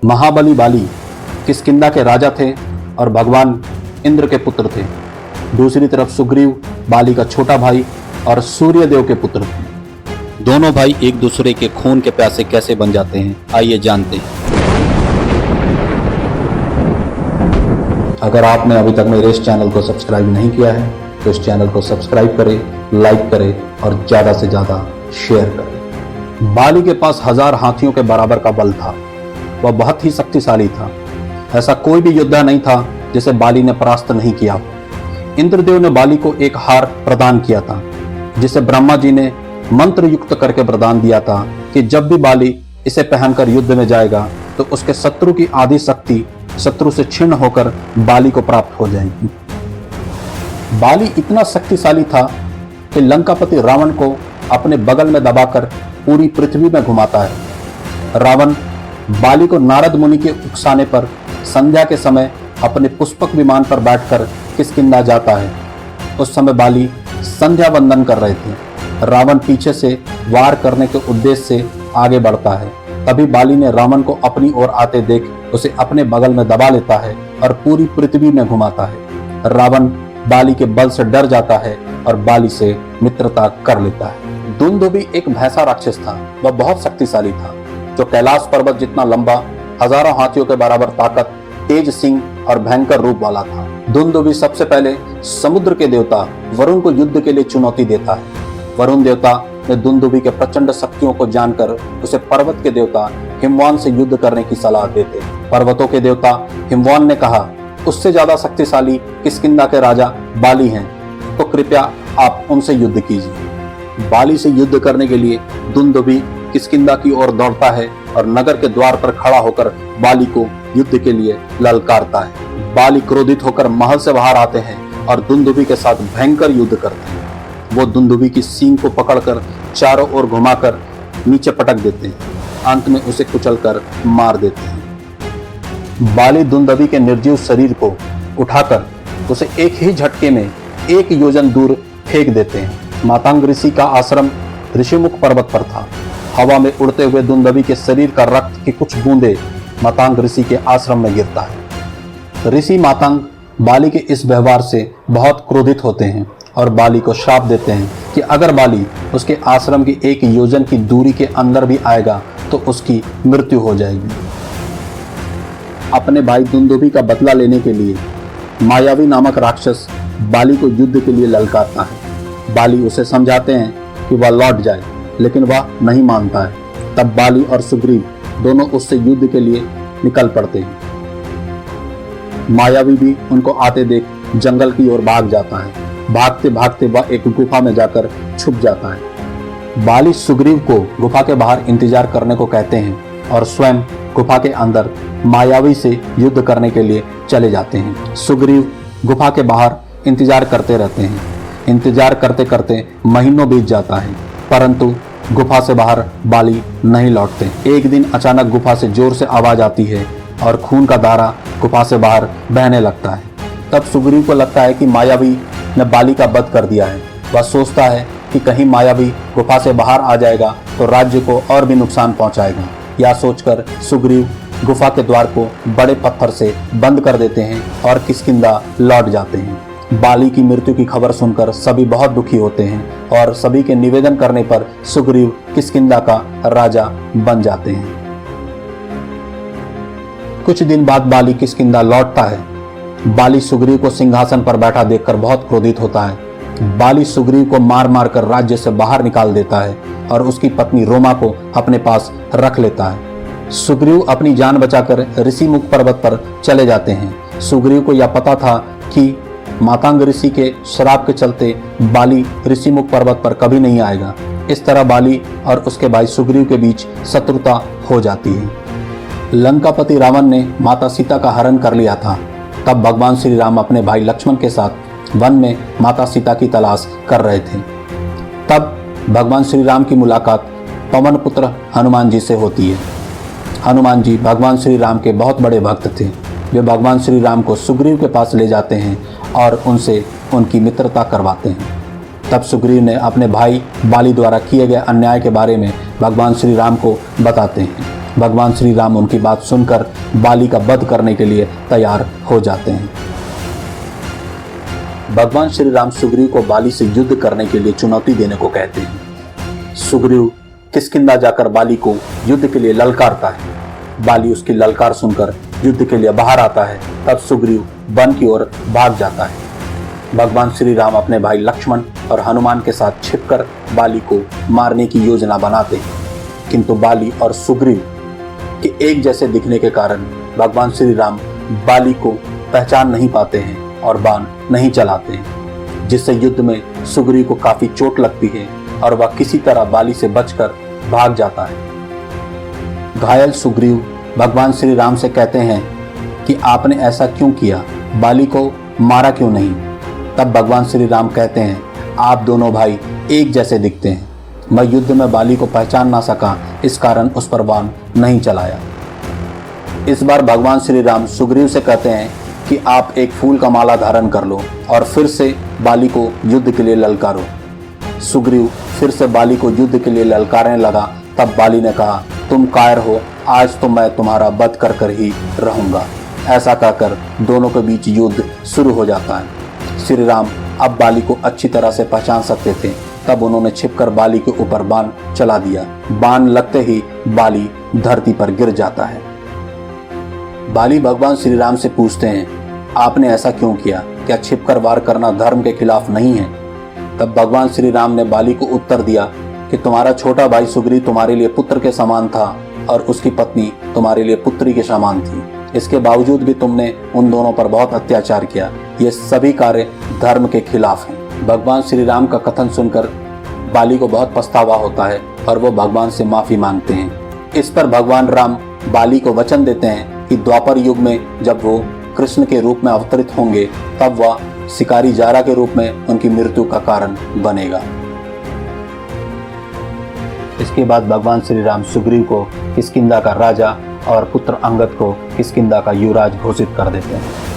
महाबली बाली किष्किंधा के राजा थे और भगवान इंद्र के पुत्र थे। दूसरी तरफ सुग्रीव बाली का छोटा भाई और सूर्यदेव के पुत्र थे। दोनों भाई एक दूसरे के खून के प्यासे कैसे बन जाते हैं, आइए जानते हैं। अगर आपने अभी तक मेरे इस चैनल को सब्सक्राइब नहीं किया है तो इस चैनल को सब्सक्राइब करें, लाइक करें और ज़्यादा से ज़्यादा शेयर करें। बाली के पास 1000 हाथियों के बराबर का बल था। वह बहुत ही शक्तिशाली था। ऐसा कोई भी योद्धा नहीं था जिसे बाली ने परास्त नहीं किया। इंद्रदेव ने बाली को एक हार प्रदान किया था, जिसे ब्रह्मा जी ने मंत्र युक्त करके वरदान दिया था कि जब भी बाली इसे पहनकर युद्ध में जाएगा तो उसके शत्रु की आधी शक्ति शत्रु से छिन्न होकर बाली को प्राप्त हो जाएगी। बाली इतना शक्तिशाली था कि लंकापति रावण को अपने बगल में दबाकर पूरी पृथ्वी में घुमाता है। रावण बाली को नारद मुनि के उकसाने पर संध्या के समय अपने पुष्पक विमान पर बैठकर किष्किंधा जाता है। उस समय बाली संध्या वंदन कर रहे थे। रावण पीछे से वार करने के उद्देश्य से आगे बढ़ता है। तभी बाली ने रावण को अपनी ओर आते देख उसे अपने बगल में दबा लेता है और पूरी पृथ्वी में घुमाता है। रावण बाली के बल से डर जाता है और बाली से मित्रता कर लेता है। दुंदुभी एक भैंसा राक्षस था। वह बहुत शक्तिशाली था, जो कैलाश पर्वत जितना लंबा, हजारों हाथियों के बराबर ताकत, तेज सिंह और भयंकर रूप वाला था। दुंदुभी सबसे पहले समुद्र के देवता वरुण को युद्ध के लिए चुनौती देता है। वरुण देवता ने दुंदुभी के प्रचंड शक्तियों को जानकर उसे पर्वत के देवता हिमवान से युद्ध करने की सलाह देते। पर्वतों के देवता हिमवान ने कहा, उससे ज्यादा शक्तिशाली किष्किंधा के राजा बाली हैं, तो कृपया आप उनसे युद्ध कीजिए। बाली से युद्ध करने के लिए दुंदुभी किष्किंधा की ओर दौड़ता है और नगर के द्वार पर खड़ा होकर बाली को युद्ध के लिए ललकारता है। बाली क्रोधित होकर महल से बाहर आते हैं और दुंदुभी के साथ भयंकर युद्ध करते हैं। वो दुंदुभी की सींग को पकड़कर चारों ओर घुमाकर नीचे पटक देते हैं। अंत में उसे कुचलकर मार देते हैं। बाली दुंदुभी के निर्जीव शरीर को उठाकर उसे एक ही झटके में 1 योजन दूर फेंक देते हैं। मातंग ऋषि का आश्रम ऋषिमुख पर्वत पर था। हवा में उड़ते हुए दुंदुभी के शरीर का रक्त की कुछ बूंदे मातंग ऋषि के आश्रम में गिरता है। ऋषि मातंग बाली के इस व्यवहार से बहुत क्रोधित होते हैं और बाली को श्राप देते हैं कि अगर बाली उसके आश्रम की 1 योजन की दूरी के अंदर भी आएगा तो उसकी मृत्यु हो जाएगी। अपने भाई दुंदुभी का बदला लेने के लिए मायावी नामक राक्षस बाली को युद्ध के लिए ललकारता है। बाली उसे समझाते हैं कि वह लौट जाए, लेकिन वह नहीं मानता है। तब बाली और सुग्रीव दोनों उससे युद्ध के लिए निकल पड़ते हैं। मायावी भी उनको आते देख जंगल की ओर भाग जाता है। भागते भागते वह एक गुफा में जाकर छुप जाता है। बाली सुग्रीव को गुफा के बाहर इंतजार करने को कहते हैं और स्वयं गुफा के अंदर मायावी से युद्ध करने के लिए चले जाते हैं। सुग्रीव गुफा के बाहर इंतजार करते रहते हैं। इंतजार करते करते महीनों बीत जाता है, परंतु गुफा से बाहर बाली नहीं लौटते। एक दिन अचानक गुफा से जोर से आवाज आती है और खून का धारा गुफा से बाहर बहने लगता है। तब सुग्रीव को लगता है कि मायावी ने बाली का वध कर दिया है। वह सोचता है कि कहीं मायावी गुफा से बाहर आ जाएगा तो राज्य को और भी नुकसान पहुंचाएगा। यह सोचकर सुग्रीव गुफा के द्वार को बड़े पत्थर से बंद कर देते हैं और किष्किंधा लौट जाते हैं। बाली की मृत्यु की खबर सुनकर सभी बहुत दुखी होते हैं और सभी के निवेदन करने पर सुग्रीव किष्किंधा का राजा बन जाते हैं। कुछ दिन बाद बाली किष्किंधा लौटता है। बाली सुग्रीव को सिंहासन पर बैठा देखकर बहुत क्रोधित होता है। बाली सुग्रीव को मार मार कर राज्य से बाहर निकाल देता है और उसकी पत्नी रोमा को अपने पास रख लेता है। सुग्रीव अपनी जान बचाकर ऋषिमुख पर्वत पर चले जाते हैं। सुग्रीव को यह पता था कि मातंग ऋषि के श्राप के चलते बाली ऋषिमुख पर्वत पर कभी नहीं आएगा। इस तरह बाली और उसके भाई सुग्रीव के बीच शत्रुता हो जाती है। लंकापति रावण ने माता सीता का हरण कर लिया था। तब भगवान श्री राम अपने भाई लक्ष्मण के साथ वन में माता सीता की तलाश कर रहे थे। तब भगवान श्री राम की मुलाकात पवन पुत्र हनुमान जी से होती है। हनुमान जी भगवान श्री राम के बहुत बड़े भक्त थे। वे भगवान श्री राम को सुग्रीव के पास ले जाते हैं और उनसे उनकी मित्रता करवाते हैं। तब सुग्रीव ने अपने भाई बाली द्वारा किए गए अन्याय के बारे में भगवान श्री राम को बताते हैं। भगवान श्री राम उनकी बात सुनकर बाली का वध करने के लिए तैयार हो जाते हैं। भगवान श्री राम सुग्रीव को बाली से युद्ध करने के लिए चुनौती देने को कहते हैं। सुग्रीव किष्किंधा जाकर बाली को युद्ध के लिए ललकारता है। बाली उसकी ललकार सुनकर युद्ध के लिए बाहर आता है। तब सुग्रीव वन की ओर भाग जाता है। भगवान श्री राम अपने भाई लक्ष्मण और हनुमान के साथ छिपकर बाली को मारने की योजना बनाते हैं, किंतु बाली और सुग्रीव के एक जैसे दिखने के कारण भगवान श्री राम बाली को पहचान नहीं पाते हैं और बाण नहीं चलाते हैं, जिससे युद्ध में सुग्रीव को काफी चोट लगती है और वह किसी तरह बाली से बचकर भाग जाता है। घायल सुग्रीव भगवान श्री राम से कहते हैं कि आपने ऐसा क्यों किया, बाली को मारा क्यों नहीं। तब भगवान श्री राम कहते हैं, आप दोनों भाई एक जैसे दिखते हैं, मैं युद्ध में बाली को पहचान ना सका, इस कारण उस पर बाण नहीं चलाया। इस बार भगवान श्री राम सुग्रीव से कहते हैं कि आप एक फूल का माला धारण कर लो और फिर से बाली को युद्ध के लिए ललकारो। सुग्रीव फिर से बाली को युद्ध के लिए ललकारने लगा। तब बाली ने कहा, तुम कायर हो, आज तो मैं तुम्हारा वध कर कर ही रहूंगा। ऐसा कहकर दोनों के बीच युद्ध शुरू हो जाता है। श्री राम अब बाली को अच्छी तरह से पहचान सकते थे। तब उन्होंने छिपकर बाली के ऊपर बाण चला दिया। बाण लगते ही बाली धरती पर गिर जाता है। बाली भगवान श्री राम से पूछते हैं, आपने ऐसा क्यों किया, क्या छिपकर वार करना धर्म के खिलाफ नहीं है। तब भगवान श्री राम ने बाली को उत्तर दिया कि तुम्हारा छोटा भाई सुग्रीव तुम्हारे लिए पुत्र के समान था और उसकी पत्नी तुम्हारे लिए पुत्री के समान थी। इसके बावजूद भी तुमने उन दोनों पर बहुत अत्याचार किया। ये सभी कार्य धर्म के खिलाफ हैं। भगवान श्री राम का कथन सुनकर बाली को बहुत पछतावा होता है और वो भगवान से माफी मांगते हैं। इस पर भगवान राम बाली को वचन देते हैं कि द्वापर युग में जब वो कृष्ण के रूप में अवतरित होंगे तब वह शिकारी जारा के रूप में उनकी मृत्यु का कारण बनेगा। इसके बाद भगवान श्री राम सुग्रीव को किष्किंधा का राजा और पुत्र अंगद को किष्किंधा का युवराज घोषित कर देते हैं।